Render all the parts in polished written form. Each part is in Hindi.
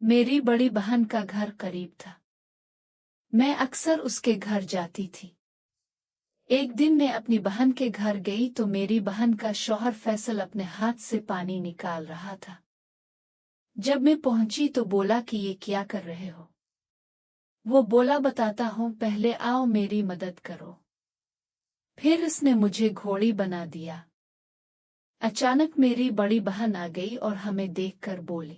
मेरी बड़ी बहन का घर करीब था। मैं अक्सर उसके घर जाती थी। एक दिन मैं अपनी बहन के घर गई तो मेरी बहन का शौहर फैसल अपने हाथ से पानी निकाल रहा था। जब मैं पहुंची तो बोला कि ये क्या कर रहे हो? वो बोला बताता हूँ, पहले आओ मेरी मदद करो। फिर उसने मुझे घोड़ी बना दिया। अचानक मेरी बड़ी बहन आ गई और हमें देखकर बोली,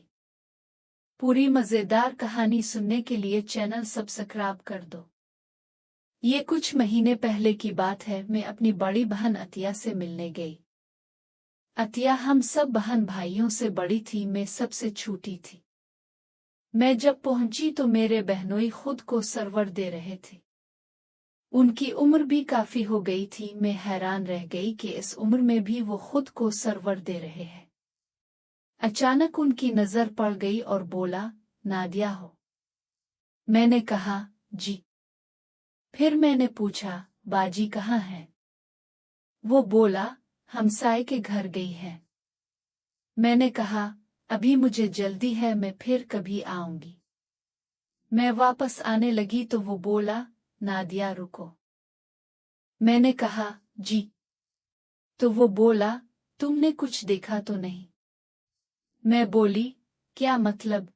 पूरी मजेदार कहानी सुनने के लिए चैनल सब्सक्राइब कर दो। ये कुछ महीने पहले की बात है। मैं अपनी बड़ी बहन अतिया से मिलने गई। अतिया हम सब बहन भाइयों से बड़ी थी, मैं सबसे छोटी थी। मैं जब पहुंची तो मेरे बहनोई खुद को सरवर दे रहे थे। उनकी उम्र भी काफी हो गई थी। मैं हैरान रह गई कि इस उम्र में भी वो खुद को सरवर दे रहे हैं। अचानक उनकी नजर पड़ गई और बोला, नादिया हो? मैंने कहा, जी। फिर मैंने पूछा, बाजी कहाँ है? वो बोला, हमसाए के घर गई है। मैंने कहा, अभी मुझे जल्दी है, मैं फिर कभी आऊंगी। मैं वापस आने लगी तो वो बोला, नादिया रुको। मैंने कहा, जी। तो वो बोला, तुमने कुछ देखा तो नहीं? मैं बोली, क्या मतलब?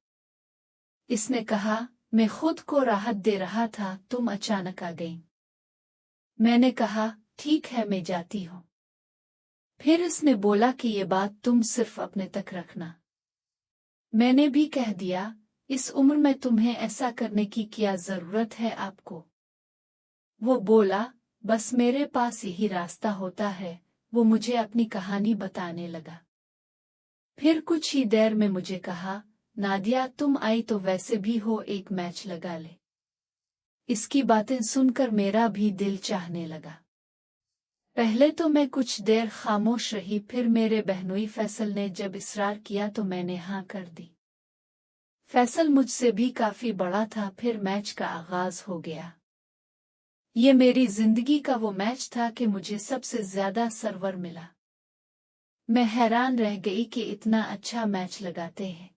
इसने कहा, मैं खुद को राहत दे रहा था, तुम अचानक आ गई। मैंने कहा, ठीक है मैं जाती हूँ। फिर इसने बोला कि ये बात तुम सिर्फ अपने तक रखना। मैंने भी कह दिया, इस उम्र में तुम्हें ऐसा करने की क्या जरूरत है आपको? वो बोला, बस मेरे पास यही रास्ता होता है। वो मुझे अपनी कहानी बताने लगा। फिर कुछ ही देर में मुझे कहा, नादिया तुम आई तो वैसे भी हो, एक मैच लगा ले। इसकी बातें सुनकर मेरा भी दिल चाहने लगा। पहले तो मैं कुछ देर खामोश रही, फिर मेरे बहनोई फैसल ने जब इसरार किया तो मैंने हाँ कर दी। फैसल मुझसे भी काफी बड़ा था। फिर मैच का आगाज हो गया। ये मेरी जिंदगी का वो मैच था कि मुझे सबसे ज्यादा सर्वर मिला। मैं हैरान रह गई कि इतना अच्छा मैच लगाते हैं।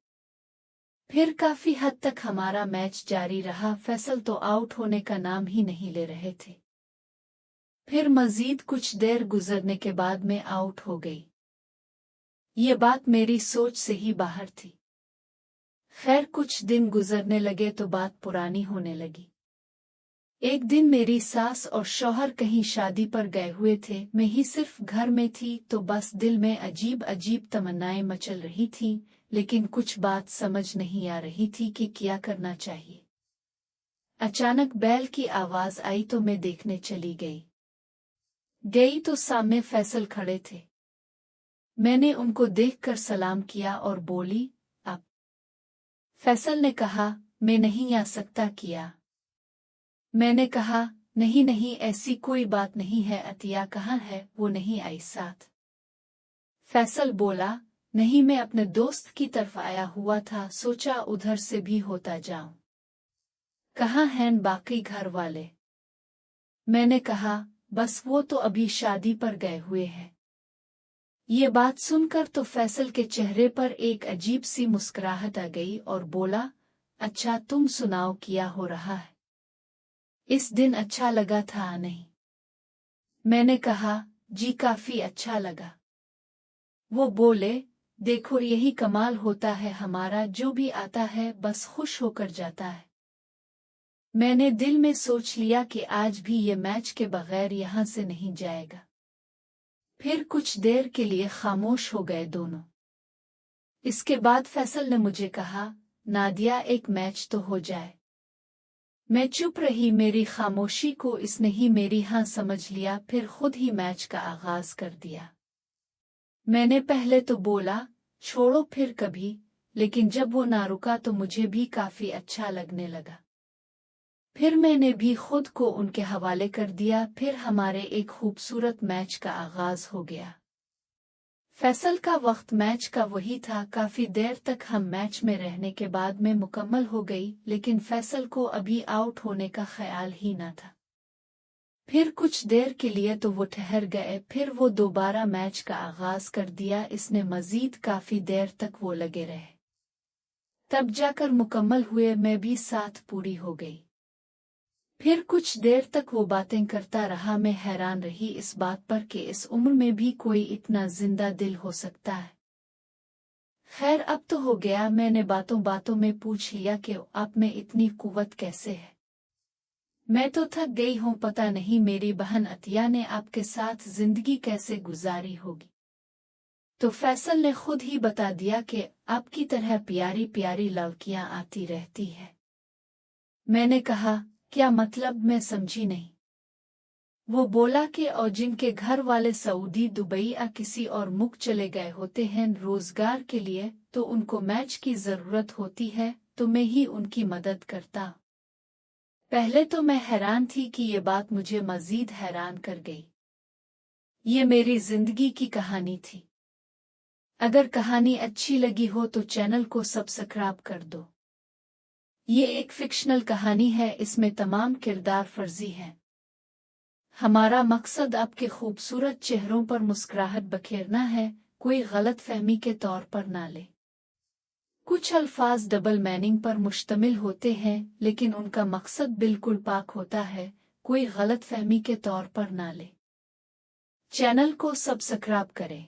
फिर काफी हद तक हमारा मैच जारी रहा। फैसल तो आउट होने का नाम ही नहीं ले रहे थे। फिर मजीद कुछ देर गुजरने के बाद मैं आउट हो गई। ये बात मेरी सोच से ही बाहर थी। खैर कुछ दिन गुजरने लगे तो बात पुरानी होने लगी। एक दिन मेरी सास और शौहर कहीं शादी पर गए हुए थे। मैं ही सिर्फ घर में थी तो बस दिल में अजीब अजीब तमन्नाएं मचल रही थीं, लेकिन कुछ बात समझ नहीं आ रही थी कि क्या करना चाहिए। अचानक बैल की आवाज आई तो मैं देखने चली गई तो सामने फैसल खड़े थे। मैंने उनको देखकर सलाम किया और बोली, आप? फैसल ने कहा, मैं नहीं आ सकता किया। मैंने कहा, नहीं नहीं ऐसी कोई बात नहीं है। अतिया कहाँ है? वो नहीं आई साथ? फैसल बोला, नहीं मैं अपने दोस्त की तरफ आया हुआ था, सोचा उधर से भी होता जाऊं। कहाँ हैं बाकी घर वाले? मैंने कहा, बस वो तो अभी शादी पर गए हुए हैं। ये बात सुनकर तो फैसल के चेहरे पर एक अजीब सी मुस्कुराहट आ गई और बोला, अच्छा तुम सुनाओ क्या हो रहा है? इस दिन अच्छा लगा था नहीं? मैंने कहा, जी काफी अच्छा लगा। वो बोले, देखो यही कमाल होता है हमारा, जो भी आता है बस खुश होकर जाता है। मैंने दिल में सोच लिया कि आज भी ये मैच के बगैर यहाँ से नहीं जाएगा। फिर कुछ देर के लिए खामोश हो गए दोनों। इसके बाद फैसल ने मुझे कहा, नादिया एक मैच तो हो जाए। मैं चुप रही। मेरी खामोशी को इसने ही मेरी हाँ समझ लिया। फिर खुद ही मैच का आगाज कर दिया। मैंने पहले तो बोला, छोड़ो फिर कभी, लेकिन जब वो ना रुका तो मुझे भी काफी अच्छा लगने लगा। फिर मैंने भी खुद को उनके हवाले कर दिया। फिर हमारे एक खूबसूरत मैच का आगाज हो गया। फैसल का वक्त मैच का वही था। काफी देर तक हम मैच में रहने के बाद मैं मुकम्मल हो गई, लेकिन फैसल को अभी आउट होने का ख्याल ही न था। फिर कुछ देर के लिए तो वो ठहर गए। फिर वो दोबारा मैच का आगाज कर दिया। इसने मजीद काफी देर तक वो लगे रहे। तब जाकर मुकम्मल हुए, मैं भी साथ पूरी हो गई। फिर कुछ देर तक वो बातें करता रहा। मैं हैरान रही इस बात पर कि इस उम्र में भी कोई इतना जिंदा दिल हो सकता है। खैर, अब तो हो गया। मैंने बातों बातों में पूछ लिया कि आप में इतनी कुव्वत कैसे है। मैं तो थक गई हूँ, पता नहीं मेरी बहन अतिया ने आपके साथ जिंदगी कैसे गुजारी होगी। तो फैसल ने खुद ही बता दिया कि आपकी तरह प्यारी प्यारी लड़कियां आती रहती है। मैंने कहा, क्या मतलब? मैं समझी नहीं। वो बोला कि और जिनके घर वाले सऊदी, दुबई या किसी और मुल्क चले गए होते हैं रोजगार के लिए, तो उनको मैच की जरूरत होती है, तो मैं ही उनकी मदद करता। पहले तो मैं हैरान थी कि ये बात मुझे मजीद हैरान कर गई। ये मेरी जिंदगी की कहानी थी। अगर कहानी अच्छी लगी हो तो चैनल को सब्सक्राइब कर दो। ये एक फिक्शनल कहानी है, इसमें तमाम किरदार फर्जी हैं। हमारा मकसद आपके खूबसूरत चेहरों पर मुस्कुराहट बखेरना है, कोई गलत फहमी के तौर पर ना ले। कुछ अल्फाज डबल मीनिंग पर मुश्तमिल होते हैं, लेकिन उनका मकसद बिल्कुल पाक होता है, कोई गलत फहमी के तौर पर ना ले। चैनल को सब्सक्राइब करें।